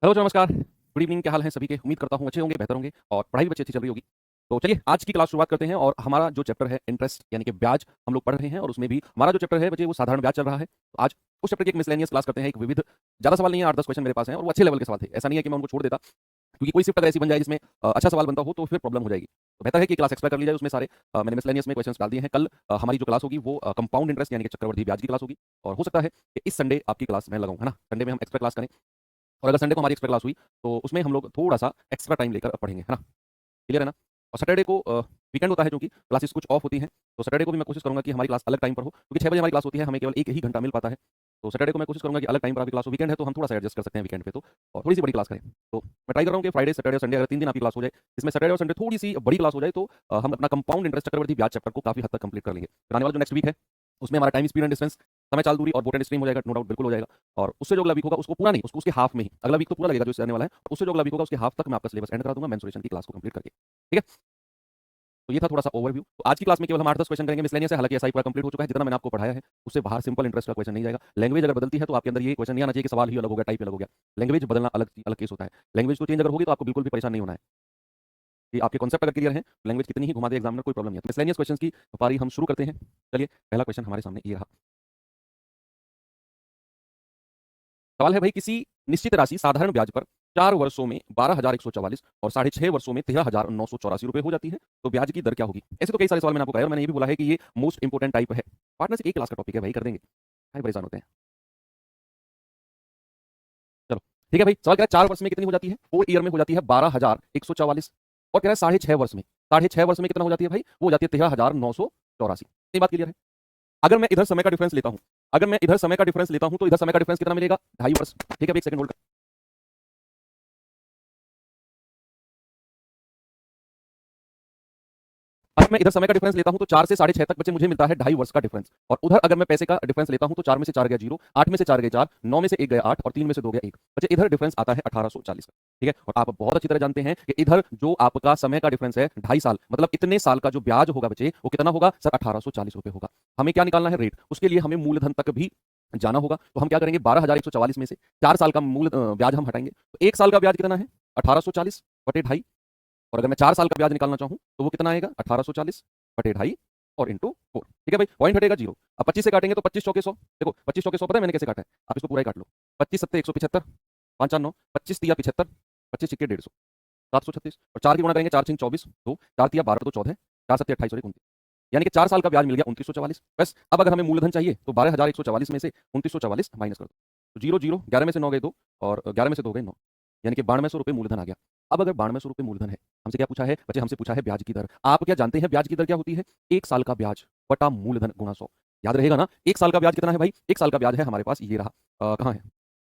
Hello जी, नमस्कार। Good evening. क्या हाल है सभी के? उम्मीद करता हूँ अच्छे होंगे, बेहतर होंगे और पढ़ाई भी अच्छी अच्छी चल रही होगी। तो चलिए आज की क्लास शुरुआत करते हैं और हमारा जो चैप्टर है इंटरेस्ट यानी कि ब्याज हम लोग पढ़ रहे हैं और उसमें भी हमारा जो चैप्टर है बच्चे वो साधारण ब्याज चल रहा है। तो आज उस चैप्टर की एक मिसलेनियस क्लास करते हैं। एक विविध ज़्यादा सवाल नहीं है, 8-10 क्वेश्चन मेरे पास हैं और वो अच्छे लेवल के सवाल थे। ऐसा नहीं है कि मैं उनको छोड़ देता, क्योंकि कोई शिफ्ट अगर ऐसी बन जाए जिसमें अच्छा सवाल बनता हो तो फिर प्रॉब्लम हो जाएगी। तो बेहतर है कि क्लास एक्सप्लेन कर ली जाए। उसमें सारे मैंने मिसलेनियस में क्वेश्चंस डाल दिए हैं। कल हमारी जो क्लास होगी वो कंपाउंड इंटरेस्ट यानी कि चक्रवृद्धि ब्याज की क्लास होगी और हो सकता है कि इस संडे आपकी क्लास मैं लगाऊं, है ना? संडे में हम एक्स्ट्रा क्लास करें और अगर संडे को हमारी एक्स्ट्रा क्लास हुई तो उसमें हम लोग थोड़ा-सा एक्स्ट्रा टाइम लेकर पढ़ेंगे, है ना? क्लियर है ना? और सैटरडे को वीकेंड होता है क्योंकि क्लासेस कुछ ऑफ होती हैं, तो सैटरडे को भी मैं कोशिश करूँगा कि हमारी क्लास अलग टाइम पर हो, क्योंकि 6 बजे हमारी क्लास होती है, हमें केवल 1 ही घंटा मिल पाता है। तो सैटरडे को मैं कोशिश करूँगा कि अलग टाइम पर आपकी क्लास हो। वीकेंड है तो हम थोड़ा-सा एडजस्ट कर सकते हैं वीकेंड पे तो और थोड़ी-सी बड़ी क्लास करें। तो मैं ट्राई कर रहा हूँ कि फ्राइडे, सैटरडे और संडे अगर 3 दिन आपकी क्लास हो जाए, इसमें सैटरडे और संडे थोड़ी-सी बड़ी क्लास हो जाए तो हम अपना कंपाउंड इंटरेस्ट चक्रवृद्धि ब्याज चैप्टर को काफ़ी हद तक कंप्लीट कर लेंगे। फिर आने वाला जो नेक्स्ट वीक है, उसमें हमारा टाइम, स्पीड एंड डिस्टेंस, समय, चाल, दूरी और बोट एंड स्ट्रीम हो जाएगा, नो डाउट बिल्कुल हो जाएगा। और उससे जो अगला वीक होगा उसको पूरा नहीं, उसको उसके हाफ में ही, अगला वीक तो पूरा लगेगा जो इससे आने वाला है, उससे जो अगला वीक होगा उसके हाफ तक मैं आपका सिलेबस एंड करा दूँगा मेंसुरेशन की क्लास को कंप्लीट करके। ठीक है? तो ये था थोड़ा-सा ओवरव्यू। तो आज की क्लास में केवल हम 8-10 क्वेश्चन करेंगे मिसलेनियस है, हालाँकि एसआई पूरा कंप्लीट हो चुका है, जितना मैंने आपको पढ़ाया है, उससे बाहर सिंपल इंटरेस्ट का क्वेश्चन नहीं जाएगा। लैंग्वेज अगर बदलती है तो आपके अंदर ये क्वेश्चन नहीं आना चाहिए कि सवाल ही अलग हो गया, टाइप ही अलग हो गया। लैंग्वेज बदलना अलग केस होता है। लैंग्वेज तो चेंज अगर होगी तो आपको बिल्कुल भी परेशान नहीं होना है। कि आपके कॉन्सेप्ट अगर क्लियर हैं, लैंग्वेज कितनी ही घुमा दे एग्जामिनर कोई प्रॉब्लम नहीं है। तो मिसलेनियस क्वेश्चंस की पारी हम शुरू करते हैं। चलिए पहला क्वेश्चन हमारे सामने ये रहा। सवाल है भाई, किसी निश्चित राशि साधारण ब्याज पर 4 वर्षों में 12,144 और साढ़े 6 वर्षों में 13,984 रुपए हो जाती है, तो ब्याज की दर क्या होगी? ऐसे तो कई सारे सवाल मैंने आपको कराए और मैंने ये भी बोला है कि ये मोस्ट इंपोर्टेंट टाइप है। पार्टनरशिप एक क्लास का टॉपिक है भाई, कर देंगे। काहे परेशान होते हैं? चलो ठीक है भाई। सवाल कह रहा है 4 वर्ष में कितनी हो जाती है? 4 ईयर में हो जाती है 12,144 और कह रहा है साढ़े 6 वर्ष में। साढ़े 6 वर्ष में कितना हो जाती है भाई? वो हो जाती है 13,984। ये बात क्लियर है? अगर मैं इधर समय का डिफरेंस लेता हूं, अगर मैं इधर समय का डिफरेंस लेता हूं तो इधर समय का डिफरेंस कितना मिलेगा? 2.5 वर्ष। ठीक है भाई, एक सेकंड होल्ड। अगर मैं इधर समय का डिफरेंस लेता हूं तो 4 से साढ़े 6 तक बच्चे मुझे मिलता है 2.5 वर्ष का डिफरेंस। और उधर अगर मैं पैसे का डिफरेंस लेता हूं तो 4 में से 4 गया 0, 8 में से 4 गए 4, 9 में से 1 गया 8 और 3 में से 2 गया 1। बच्चे इधर डिफरेंस आता है 1840 का। ठीक है? और आप बहुत अच्छी तरह जानते हैं कि इधर जो आपका समय का डिफरेंस है 2.5 साल, मतलब इतने साल का जो ब्याज होगा बच्चे वो कितना होगा सर? 1840 रुपए होगा। हमें क्या निकालना है? रेट। उसके लिए हमें मूलधन तक भी जाना होगा। तो हम क्या करेंगे? 12,144 में से 4 साल का ब्याज हम हटाएंगे तो 1 साल का ब्याज कितना है? 1840 बटे ढाई। और अगर मैं 4 साल का ब्याज निकालना चाहूँ तो वो कितना आएगा? 1840 बटे ढाई और इंटू 4। ठीक है भाई, पॉइंट हटेगा 0। अब 25 से काटेंगे तो 25 चौके 100। देखो 25 चौके 100 पता है मैंने कैसे काटा है? आप इसको पूरा ही काट लो। 25 सत्ते 175, 5 4 9, 25 तिया 75, 25 छिक्के 150, 736 और 4 की गुणा करेंगे, 4 6 24, 2 4 तिया 12 तो 14, 4 7 28 और 29। यानी कि 4 साल का ब्याज मिल गया 2944। बस अब अगर हमें मूलधन चाहिए तो 12,144 में से 2944 माइनस कर दो। तो 0 0, 11 में से 9 गए 2 और 11 में से 2 गए 9, यानी कि 9200 रुपये मूलधन आ गया। अब अगर 9200 रुपये मूलधन है, हमसे क्या पूछा है बच्चे? हमसे पूछा है ब्याज की दर। आप क्या जानते हैं ब्याज की दर क्या होती है? 1 साल का ब्याज बटा मूलधन गुणा 100। याद रहेगा ना? 1 साल का ब्याज कितना है भाई? 1 साल का ब्याज है हमारे पास, ये रहा। कहाँ है?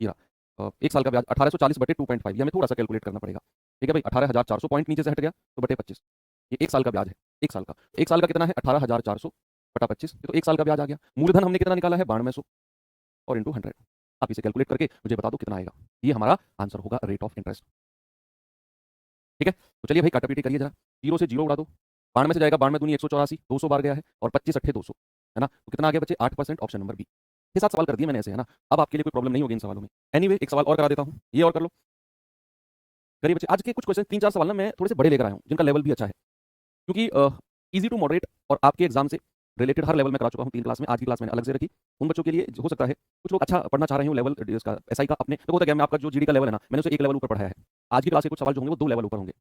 ये रहा। 1 साल का ब्याज 1840 बटे 2.5, ये हमें थोड़ा सा कैलकुलेट करना पड़ेगा। ठीक है भाई, 18,400 पॉइंट नीचे से हट गया तो बटे 25। ये 1 साल का ब्याज है। 1 साल का। 1 साल का कितना है? 18,400 बटा 25, ये तो 1 साल का ब्याज आ गया। मूलधन हमने कितना निकाला है? 9200 और इंटू 100। आप इसे कैलकुलेट करके मुझे बता दो कितना आएगा। ये हमारा आंसर होगा रेट ऑफ इंटरेस्ट। ठीक है? तो चलिए भाई काटा-पीटी करिए जरा। 0 से 0 उड़ा दो। 92 से जाएगा, 92 दूनी 184, 200 बार गया है और 25 अट्ठे 200, है ना? तो कितना आ गया बच्चे? 8%, ऑप्शन नंबर बी। 6-7 सवाल कर दिए मैंने ऐसे, है ना? अब आपके लिए कोई प्रॉब्लम नहीं होगी इन सवालों में। एनीवे एक सवाल और करा देता हूँ, ये और कर लो। करिए बच्चे, आज के कुछ क्वेश्चन 3-4 सवाल ना मैं थोड़े से बड़े लेकर आया हूँ, जिनका लेवल भी अच्छा है। क्योंकि ईज़ी टू मॉडरेट और आपके एग्जाम से रिलेटेड हर लेवल में करा चुका हूँ 3 क्लास में। आज की क्लास मैंने अलग से रखी। उन बच्चों के लिए हो सकता है कुछ लोग अच्छा पढ़ना चाह रहे हो लेवल इसका एसआई का अपने, तो होता क्या है, मैं आपका जो जीडी का लेवल है ना, मैंने उसे 1 लेवल ऊपर पढ़ाया है। आज की क्लास के कुछ सवाल जो होंगे वो 2 लेवल ऊपर होंगे।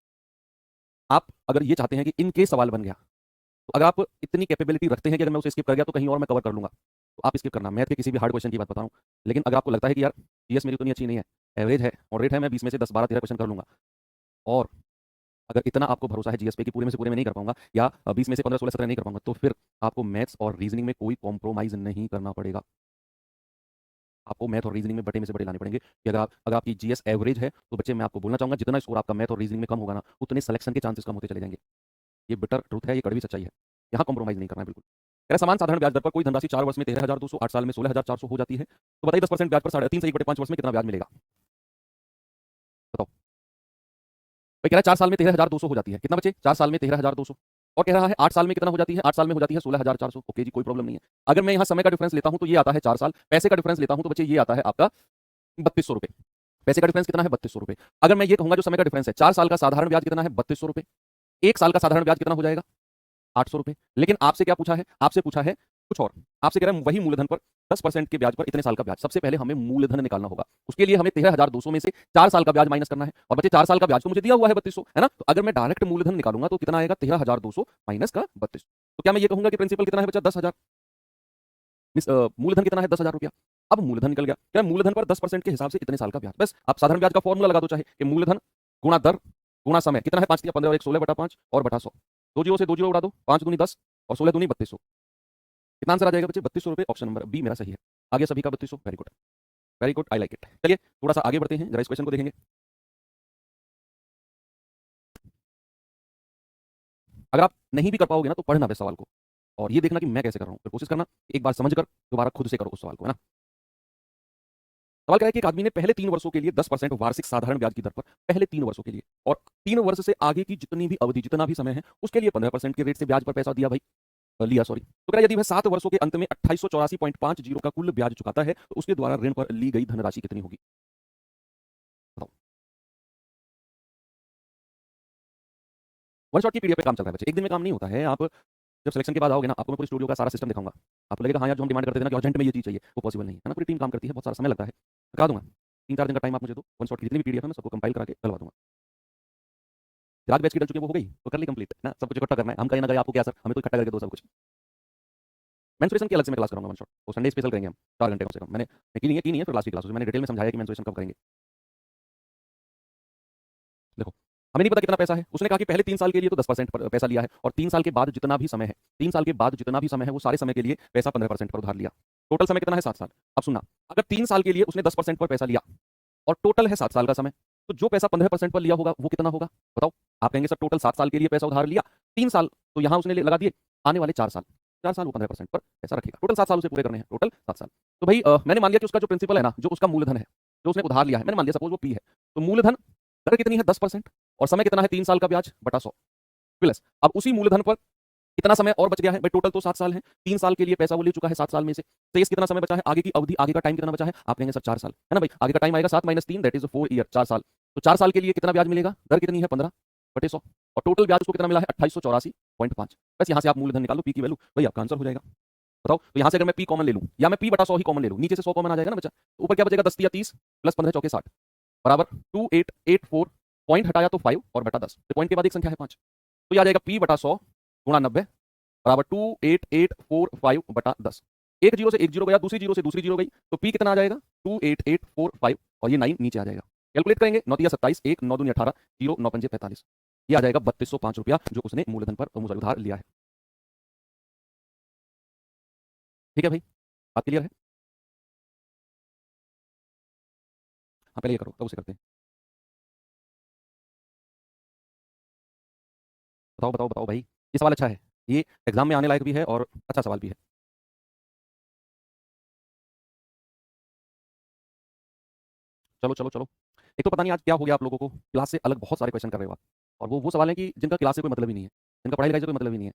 आप अगर ये चाहते हैं कि इन केस सवाल बन गया, तो अगर आप इतनी कैपेबिलिटी रखते हैं कि अगर मैं उसे स्किप कर गया तो कहीं और मैं कवर कर लूँगा, तो आप स्किप करना। मैथ के किसी भी हार्ड क्वेश्चन की बात बता रहा हूँ। लेकिन अगर आपको लगता है कि यार जीएस मेरी उतनी अच्छी नहीं है, एवरेज है, मॉडरेट है, मैं 20 में से 10, 12, 13 क्वेश्चन कर लूँगा, और अगर इतना आपको भरोसा है जीएस पे कि पूरे में से पूरे में नहीं कर पाऊँगा या 20 में से 15, 16, 17 नहीं कर पाऊँगा, तो फिर आपको मैथ्स और रीजनिंग में कोई कॉम्प्रोमाइज़ नहीं करना पड़ेगा। आपको मैथ और रीजनिंग में बड़े में से बड़े लाने पड़ेंगे कि अगर आपकी जीएस एवरेज है, तो बच्चे मैं आपको बोलना चाहूँगा जितना स्कोर आपका मैथ और रीजनिंग में कम होगा ना, उतने सिलेक्शन के चांसेस कम होते चले जाएँगे। ये बिटर ट्रुथ है, ये कड़वी सच्चाई है। यहाँ कॉम्प्रोमाइज़ नहीं करना है बिल्कुल। कह रहा है समान साधारण ब्याज दर पर कोई धनराशि 4 वर्ष में 13,200, 8 साल में 16,400 हो जाती है। तो बताइए 10% ब्याज पर 3.5 से 1/5 वर्ष में कितना ब्याज मिलेगा? बताओ। भाई कह रहा है 4 साल में 13,200 हो जाती है। कितना बचे? 4 साल में 13,200 और कह रहा है 8 साल में कितना हो जाती है? 8 साल में हो जाती है 16,400। ओके जी, कोई प्रॉब्लम नहीं है। अगर मैं यहाँ समय का डिफरेंस लेता हूँ तो ये आता है 4 साल, पैसे का डिफरेंस लेता हूँ तो बच्चे ये आता है आपका 3200 रुपए। पैसे का डिफरेंस कितना है 3200 रुपए। अगर मैं ये कहूंगा जो समय का डिफरेंस है 4 साल का साधारण ब्याज कितना है 3200 रुपए, 1 साल का साधारण ब्याज कितना हो जाएगा 800 रुपए। लेकिन आपसे क्या पूछा है, आपसे पूछा है कुछ और, आपसे कह रहा है वही मूलधन पर 10% के ब्याज पर इतने साल का ब्याज। सबसे पहले हमें मूलधन निकालना होगा, उसके लिए हमें 13,200 में से 4 साल का ब्याज माइनस करना है, और बच्चे 4 साल का ब्याज तो मुझे दिया हुआ है 3200, है ना। तो अगर मैं डायरेक्ट मूलधन निकालूंगा तो कितना आएगा 13,200 माइनस का 3200। तो क्या मैं ये कहूंगा कि प्रिंसिपल कितना है बच्चा 10,000, मूलधन कितना है 10,000 रुपया। अब मूलधन निकल गया, क्या मूलधन पर 10% के हिसाब से इतने साल का ब्याज। बस आप साधारण ब्याज का फॉर्मूला लगा दो, चाहे कि मूलधन गुणा दर गुणा समय कितना है 5 या 15 और 1 16 बटा 5 और बटा 100। 2 जीरो से 2 जीरो उड़ा दो, 5 दूनी 10 और 16 दूनी 3200। कितना आंसर आ जाएगा बच्चे 3200 रुपए। ऑप्शन नंबर बी मेरा सही है। आगे सभी का 3200। Very good, very good, I like it. चलिए थोड़ा सा आगे बढ़ते हैं, जरा इस क्वेश्चन को देखेंगे। अगर आप नहीं भी कर पाओगे ना तो पढ़ना इस सवाल को, और ये देखना कि मैं कैसे कर रहा हूँ, फिर कोशिश करना एक बार समझ कर दोबारा खुद से करो उस सवाल को, है ना। सवाल क्या है कि एक आदमी ने पहले 3 वर्षों के लिए 10% वार्षिक साधारण ब्याज की दर पर, पहले 3 वर्षों के लिए, और 3 वर्ष से आगे की जितनी भी अवधि, जितना भी समय है, उसके लिए 15% के रेट से ब्याज पर पैसा दिया भाई, लिया सॉरी। तो क्या यदि वह 7 वर्षों के अंत में 2884.50 का कुल ब्याज चुकाता है तो उसके द्वारा ऋण पर ली गई धनराशि कितनी होगी, बताओ। वन शॉट की पीडीएफ पे काम चल रहा है बच्चे, एक दिन में काम नहीं होता है। आप जब सिलेक्शन के बाद आओगे ना, आपको मैं पूरी स्टूडियो का सारा सिस्टम दिखाऊंगा। आपको लगेगा हाँ यार जो हम डिमांड करते थे ना कि अर्जेंट में ये चीज चाहिए, वो पॉसिबल नहीं है, है ना। पूरी टीम काम करती है, बहुत सारा समय लगता है, करा दूंगा। 3-4 दिन का टाइम आप मुझे दो, वन शॉट की जितनी भी पीडीएफ है मैं सबको कंपाइल करा के डलवा दूंगा। रात बैच की डल चुकी है वो हो गई तो कर ली कंप्लीट, ना सब कुछ इकट्ठा करना है। हम कहीं ना कहीं आपको क्या सर, हमें तो इकट्ठा करके दो सब कुछ। मेंस्ट्रुएशन की अलग से मैं क्लास कराऊंगा वन शॉट, वो संडे स्पेशल करेंगे हम 4 घंटे कम से कम। मैंने की नहीं है फिर लास्ट की क्लास मैंने डिटेल में समझाया कि मेंस्ट्रुएशन कब करेंगे। देखो हमें नहीं पता कितना पैसा है, उसने कहा कि पहले 3 साल के लिए तो 10% पर पैसा लिया है, और 3 साल के बाद जितना भी समय है, 3 साल के बाद जितना भी समय है वो सारे समय के लिए पैसा 15% पर उधार लिया। टोटल समय कितना है 7 साल। अब सुनना, अगर 3 साल के लिए उसने 10% पर पैसा लिया और टोटल है 7 साल का समय, तो जो पैसा 15% पर लिया होगा वो कितना होगा बताओ। आप कहेंगे सर टोटल 7 साल के लिए पैसा उधार लिया, 3 साल, तो यहाँ उसने लगा दिए आने वाले 4 साल, 4 साल वो 15% पर पैसा रखेगा। टोटल 7 साल उसे पूरे करने हैं, टोटल 7 साल। तो भाई मैंने मान लिया कि उसका जो प्रिंसिपल है ना, जो उसका मूलधन है, जो उसने उधार लिया है, मैंने मान लिया सपोज वो पी है, तो मूलधन दर कितनी है 10%, और समय कितना है 3 साल का ब्याज बटा 100 प्लस। अब उसी मूलधन पर कितना समय और बच गया है भाई, टोटल तो 7 साल है, 3 साल के लिए पैसा वो ले चुका है 7 साल में से, शेष कितना समय बचा है, आगे की अवधि, आगे का टाइम कितना बचा है, आप कहेंगे सर 4 साल, है ना भाई। आगे का टाइम आएगा 7 - 3 दैट इज 4 ईयर, 4 साल। तो 4 साल के लिए कितना ब्याज मिलेगा, दर कितनी है 15/100, और टोटल ब्याज उसको कितना मिला है 2884.5। बस यहाँ से आप मूलधन निकालो, पी की वैल्यू, भाई आपका आंसर हो जाएगा। बताओ, तो यहाँ से अगर मैं पी कॉमन ले लूँ या मैं पी बटा 100 ही कॉमन ले लूँ, नीचे से 100 कॉमन आ जाएगा ना बच्चा, तो ऊपर क्या बचेगा 10 या 30 प्लस 15 चौके 60 बराबर 2884, पॉइंट हटाया तो 5 और बटा 10, पॉइंट के बाद एक संख्या है 5, तो यह आ जाएगा पी बटा 100 गुणा 90 बराबर 28845/10। एक जीरो से एक जीरो गया, दूसरी जीरो से दूसरी जीरो गई, तो पी कितना आ जाएगा 28845, और ये 9 नीचे आ जाएगा। कैलकुलेट करेंगे, 9 तिया 27, 1 9 दूनी 18, 0 9 पंजे 45, ये आ जाएगा 3205 रुपया जो उसने मूलधन पर उधार लिया है। ठीक है भाई, बात क्लियर है। हाँ पहले ये करो तब उसे करते हैं। बताओ बताओ बताओ भाई, ये सवाल अच्छा है, ये एग्जाम में आने लायक भी है और अच्छा सवाल भी है। चलो चलो चलो, एक तो पता नहीं आज क्या हो गया आप लोगों को, क्लास से अलग बहुत सारे क्वेश्चन कर रहे हो आप, और वो सवाल है कि जिनका क्लास से कोई मतलब ही नहीं है, जिनका पढ़ाई लिखाई से कोई मतलब ही नहीं है।